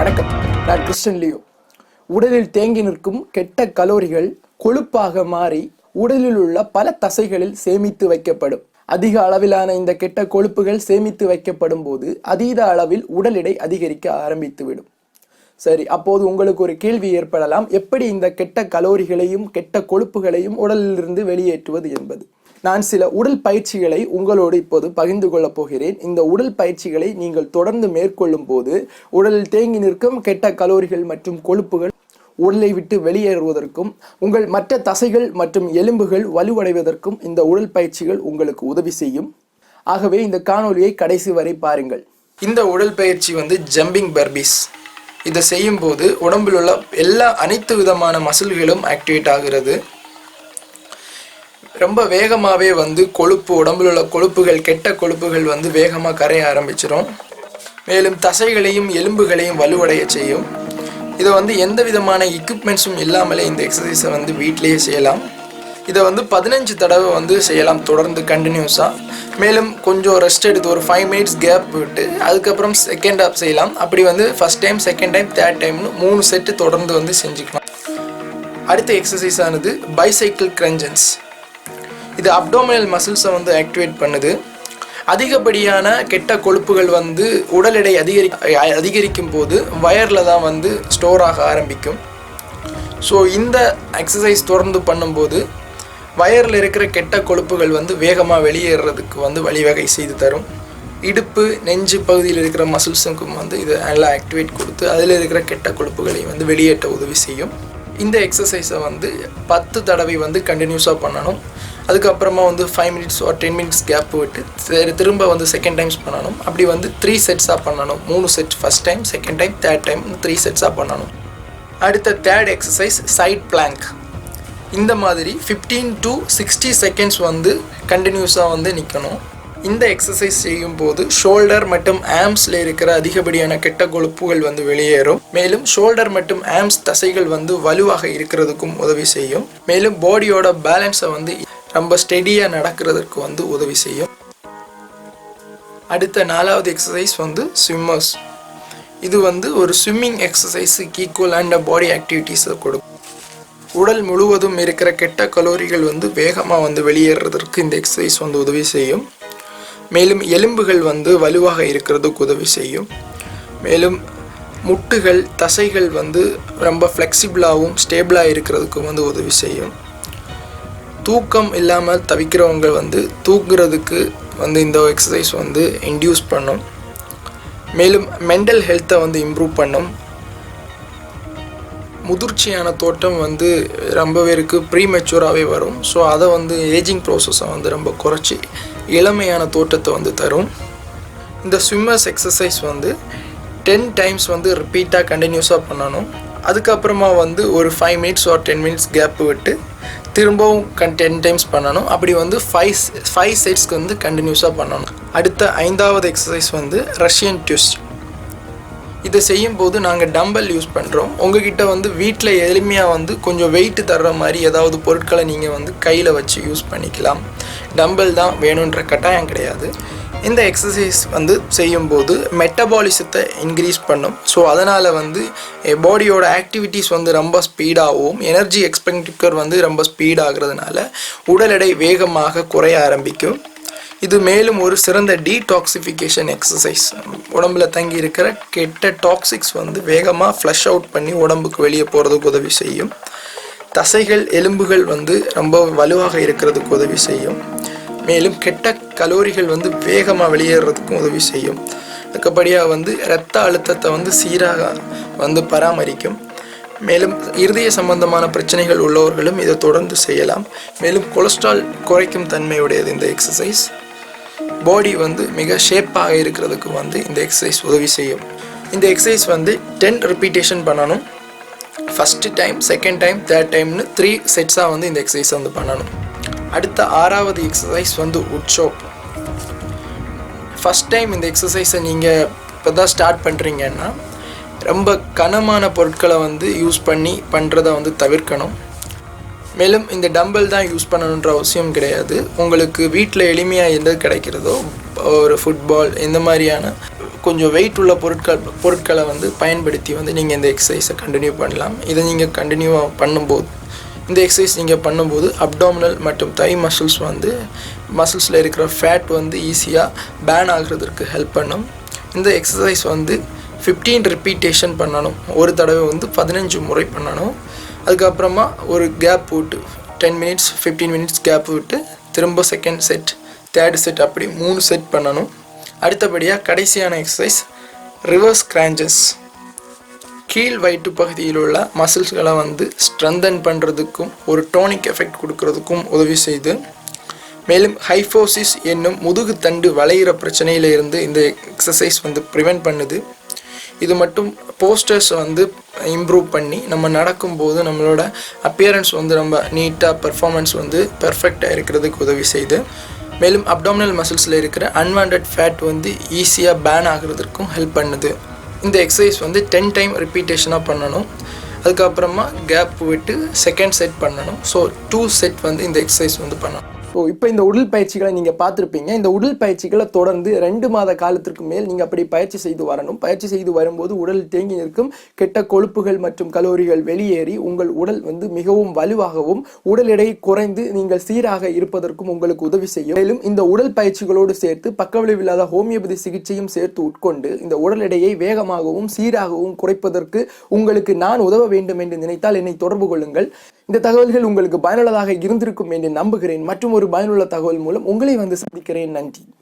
வணக்கம், நான் Kristen Leo. உடலில் தேங்கி நிற்கும் கெட்ட கலோரிகள் கொழுப்பாக மாறி உடலில் உள்ள பல தசைகளில் சேமித்து வைக்கப்படும். அதிக அளவிலான இந்த கெட்ட கொழுப்புகள் சேமித்து வைக்கப்படும் போது அதீத அளவில் உடல் எடை அதிகரிக்க ஆரம்பித்துவிடும். சரி, அப்போது உங்களுக்கு ஒரு கேள்வி ஏற்படலாம், எப்படி இந்த கெட்ட கலோரிகளையும் கெட்ட கொழுப்புகளையும் உடலிலிருந்து வெளியேற்றுவது என்பது. நான் சில உடல் பயிற்சிகளை உங்களோடு இப்போது பகிர்ந்து கொள்ளப் போகிறேன். இந்த உடல் பயிற்சிகளை நீங்கள் தொடர்ந்து மேற்கொள்ளும் போது உடலில் தேங்கி நிற்கும் கெட்ட கலோரிகள் மற்றும் கொழுப்புகள் உடலை விட்டு வெளியேறுவதற்கும் உங்கள் மற்ற தசைகள் மற்றும் எலும்புகள் வலுவடைவதற்கும் இந்த உடல் பயிற்சிகள் உங்களுக்கு உதவி செய்யும். ஆகவே இந்த காணொலியை கடைசி வரை பாருங்கள். இந்த உடல் பயிற்சி ஜம்பிங் பர்பீஸ். இதை செய்யும் போது உடம்பில் உள்ள அனைத்து விதமான மசில்களும் ஆக்டிவேட் ஆகிறது. ரொம்ப வேகமாகவே கொழுப்பு, உடம்பில் உள்ள கொழுப்புகள், கெட்ட கொழுப்புகள் வேகமாக கரைய ஆரம்பிச்சிடும். மேலும் தசைகளையும் எலும்புகளையும் வலுவடைய செய்யும். இதை எந்த விதமான எக்யூப்மெண்ட்ஸும் இல்லாமலே இந்த எக்ஸசைஸை வீட்டிலேயே செய்யலாம். இதை 15 தடவை செய்யலாம் தொடர்ந்து கண்டினியூஸாக. மேலும் கொஞ்சம் ரெஸ்ட் எடுத்து ஒரு 5 மினிட்ஸ் கேப் விட்டு அதுக்கப்புறம் செகண்ட் ஹாப் செய்யலாம். அப்படி first time, second time, third டைம்னு 3 செட்டு தொடர்ந்து செஞ்சுக்கலாம். அடுத்த எக்ஸசைஸ் ஆனது பைசைக்கிள் கிரன்ச்சஸ். இது அப்டோமினல் மசில்ஸை ஆக்டிவேட் பண்ணுது. அதிகப்படியான கெட்ட கொழுப்புகள் உடல் எடை அதிகரிக்கும் போது வயரில் தான் ஸ்டோர் ஆக ஆரம்பிக்கும். ஸோ இந்த எக்ஸசைஸ் தொடர்ந்து பண்ணும்போது வயரில் இருக்கிற கெட்ட கொழுப்புகள் வேகமாக வெளியேறதுக்கு வழிவகை செய்து தரும். இடுப்பு, நெஞ்சு பகுதியில் இருக்கிற மசில்ஸுக்கும் இது நல்லா ஆக்டிவேட் கொடுத்து அதில் இருக்கிற கெட்ட கொழுப்புகளை வெளியேற்ற உதவி செய்யும். இந்த எக்ஸசைஸை 10 தடவை கண்டினியூஸாக பண்ணணும். அதுக்கப்புறமா 5 மினிட்ஸ் ஒரு 10 மினிட்ஸ் கேப் விட்டு திரும்ப செகண்ட் டைம்ஸ் பண்ணணும். அப்படி 3 செட்ஸாக பண்ணணும். 3 set, first time, second time, third time, 3 செட்ஸாக பண்ணணும். அடுத்த தேர்ட் எக்ஸசைஸ் சைட் பிளாங்க். இந்த மாதிரி 15 to 60 செகண்ட்ஸ் கண்டினியூஸாக நிற்கணும். இந்த எக்ஸசைஸ் செய்யும் போது ஷோல்டர் மற்றும் ஆம்ஸில் இருக்கிற அதிகப்படியான கெட்ட கொழுப்புகள் வெளியேறும். மேலும் ஷோல்டர் மற்றும் ஆம்ஸ் தசைகள் வலுவாக இருக்கிறதுக்கும் உதவி செய்யும். மேலும் பாடியோட பேலன்ஸை ரொம்ப ஸ்டெடியாக நடக்கிறதுக்கு உதவி செய்யும். அடுத்த 4வது எக்ஸசைஸ் ஸ்விம்மர்ஸ். இது ஒரு ஸ்விம்மிங் எக்ஸசைஸுக்கு ஈக்குவலான பாடி ஆக்டிவிட்டீஸை கொடுக்கும். உடல் முழுவதும் இருக்கிற கெட்ட கலோரிகள் வேகமாக வெளியேறதற்கு இந்த எக்ஸசைஸ் உதவி செய்யும். மேலும் எலும்புகள் வலுவாக இருக்கிறதுக்கு உதவி செய்யும். மேலும் முட்டுகள், தசைகள் ரொம்ப ஃப்ளெக்சிபிளாகவும் ஸ்டேபிளாக இருக்கிறதுக்கு உதவி செய்யும். தூக்கம் இல்லாமல் தவிக்கிறவங்க தூங்குறதுக்கு இந்த எக்ஸசைஸ் இன்டியூஸ் பண்ணும். மேலும் மென்டல் ஹெல்த்தை இம்ப்ரூவ் பண்ணும். முதிர்ச்சியான தோட்டம் ரொம்ப பேருக்கு ப்ரீமெச்சூராகவே வரும். ஸோ அதை ஏஜிங் ப்ராசஸை ரொம்ப குறைச்சி இளமையான தோட்டத்தை தரும். இந்த ஸ்விம்மர்ஸ் எக்ஸசைஸ் 10 டைம்ஸ் ரிப்பீட்டாக கண்டினியூஸாக பண்ணணும். அதுக்கப்புறமா ஒரு 5 மினிட்ஸ் ஒரு 10 மினிட்ஸ் கேப் விட்டு திரும்பவும் 10 டைம்ஸ் பண்ணணும். அப்படி 5 செட்ஸ்க்கு கண்டினியூஸாக பண்ணணும். அடுத்த 5வது எக்ஸசைஸ் ரஷ்யன் ட்விஸ்ட். இதை செய்யும்போது நாங்கள் டம்பல் யூஸ் பண்ணுறோம். உங்ககிட்ட வீட்டில் எளிமையாக கொஞ்சம் வெயிட் தர்ற மாதிரி ஏதாவது பொருட்களை நீங்கள் கையில் வச்சு யூஸ் பண்ணிக்கலாம். டம்பல் தான் வேணுன்ற கட்டாயம் கிடையாது. இந்த எக்ஸசைஸ் செய்யும்போது மெட்டபாலிசத்தை இன்க்ரீஸ் பண்ணும். ஸோ அதனால் பாடியோட ஆக்டிவிட்டீஸ் ரொம்ப ஸ்பீடாகவும் எனர்ஜி எக்ஸ்பெண்டிச்சர் ரொம்ப ஸ்பீடாகிறதுனால உடல் எடை வேகமாக குறைய ஆரம்பிக்கும். இது மேலும் ஒரு சிறந்த டீடாக்சிஃபிகேஷன் எக்ஸசைஸ். உடம்புல தங்கி இருக்கிற கெட்ட டாக்ஸிக்ஸ் வேகமாக ஃப்ளஷ் அவுட் பண்ணி உடம்புக்கு வெளியே போகிறதுக்கு உதவி செய்யும். தசைகள், எலும்புகள் ரொம்ப வலுவாக இருக்கிறதுக்கு உதவி செய்யும். மேலும் கெட்ட கலோரிகள் வேகமாக வெளியேறதுக்கும் உதவி செய்யும். அதுக்கபடியாக இரத்த அழுத்தத்தை சீராக பராமரிக்கும். மேலும் இருதய சம்பந்தமான பிரச்சனைகள் உள்ளவர்களும் இதை தொடர்ந்து செய்யலாம். மேலும் கொலஸ்ட்ரால் குறைக்கும் தன்மையுடையது இந்த எக்ஸசைஸ். பாடி மிக ஷேப்பாக இருக்கிறதுக்கு இந்த எக்ஸசைஸ் உதவி செய்யும். இந்த எக்ஸசைஸ் 10 ரிப்பீட்டேஷன் பண்ணணும். First time, second time, third டைம்னு 3 செட்ஸாக இந்த எக்ஸசைஸ் பண்ணணும். அடுத்த 6வது எக்ஸசைஸ் உட்சோப். ஃபஸ்ட் டைம் இந்த எக்ஸசைஸை நீங்கள் இப்போ தான் ஸ்டார்ட் பண்ணுறீங்கன்னா ரொம்ப கனமான பொருட்களை யூஸ் பண்ணி பண்ணுறதை தவிர்க்கணும். மேலும் இந்த டம்பல் தான் யூஸ் பண்ணணுன்ற அவசியம் கிடையாது. உங்களுக்கு வீட்டில் எளிமையாக எது கிடைக்கிறதோ ஒரு ஃபுட்பால் இந்த மாதிரியான கொஞ்சம் வெயிட் உள்ள பொருட்களை வந்து பயன்படுத்தி வந்து நீங்கள் இந்த எக்ஸசைஸை கண்டினியூ பண்ணலாம். இதை நீங்கள் கண்டினியூவாக பண்ணும்போது இந்த எக்ஸசைஸ் நீங்கள் பண்ணும்போது அப்டாமினல் மற்றும் தை மசில்ஸில் இருக்கிற ஃபேட் வந்து ஈஸியாக பேர்ன் ஆகிறதுக்கு ஹெல்ப் பண்ணும். இந்த எக்ஸசைஸ் வந்து 15 ரிப்பீட்டேஷன் பண்ணணும். ஒரு தடவை வந்து 15 முறை பண்ணணும். அதுக்கப்புறமா ஒரு கேப் விட்டு 10 மினிட்ஸ் 15 மினிட்ஸ் கேப் விட்டு திரும்ப செகண்ட் செட், தேர்ட் செட், அப்படி 3 செட் பண்ணணும். அடுத்தபடியாக கடைசியான எக்ஸசைஸ் ரிவர்ஸ் கிரான்ச்சஸ். கீழ் வயிற்று பகுதியில் உள்ள மசில்ஸ்களை வந்து ஸ்ட்ரென்தன் பண்ணுறதுக்கும் ஒரு டோனிக் எஃபெக்ட் கொடுக்கறதுக்கும் உதவி செய்து, மேலும் ஹைஃபோசிஸ் என்னும் முதுகு தண்டு வளையிற பிரச்சனையில் இருந்து இந்த எக்ஸசைஸ் வந்து ப்ரிவெண்ட் பண்ணுது. இது மட்டும் போஸ்டர்ஸ் வந்து இம்ப்ரூவ் பண்ணி நம்ம நடக்கும்போது நம்மளோட அப்பியரன்ஸ் வந்து ரொம்ப நீட்டாக பெர்ஃபார்மன்ஸ் வந்து பெர்ஃபெக்டாக இருக்கிறதுக்கு உதவி செய்யுது. மேலும் அப்டாமினல் மசில்ஸில் இருக்கிற அன்வான்ட் ஃபேட் வந்து ஈஸியாக பேர்ன் ஆகிறதுக்கும் ஹெல்ப் பண்ணுது. இந்த எக்ஸசைஸ் வந்து 10 டைம் ரிப்பீட்டேஷனாக பண்ணணும். அதுக்கப்புறமா கேப் விட்டு செகண்ட் செட் பண்ணணும். ஸோ 2 செட் வந்து இந்த எக்ஸசைஸ் வந்து பண்ணணும். ஸோ இப்போ இந்த உடல் பயிற்சிகளை நீங்கள் பார்த்துருப்பீங்க. இந்த உடல் பயிற்சிகளை தொடர்ந்து 2 மாத காலத்திற்கு மேல் நீங்கள் அப்படி பயிற்சி செய்து வரணும். பயிற்சி செய்து வரும்போது உடலில் தேங்கி நிற்கும் கெட்ட கொழுப்புகள் மற்றும் கலோரிகள் வெளியேறி உங்கள் உடல் வந்து மிகவும் வலுவாகவும் உடல் எடை குறைந்து நீங்கள் சீராக இருப்பதற்கும் உங்களுக்கு உதவி செய்யும். மேலும் இந்த உடல் பயிற்சிகளோடு சேர்த்து பக்கவிளைவில்லாத ஹோமியோபதி சிகிச்சையும் சேர்த்து உட்கொண்டு இந்த உடல் எடையை வேகமாகவும் சீராகவும் குறைப்பதற்கு உங்களுக்கு நான் உதவ வேண்டும் என்று நினைத்தால் என்னை தொடர்பு கொள்ளுங்கள். இந்த தகவல்கள் உங்களுக்கு பயனுள்ளதாக இருந்திருக்கும் என்று நம்புகிறேன். மற்றும் ஒரு பயனுள்ள தகவல் மூலம் உங்களை வந்து சந்திக்கிறேன். நன்றி.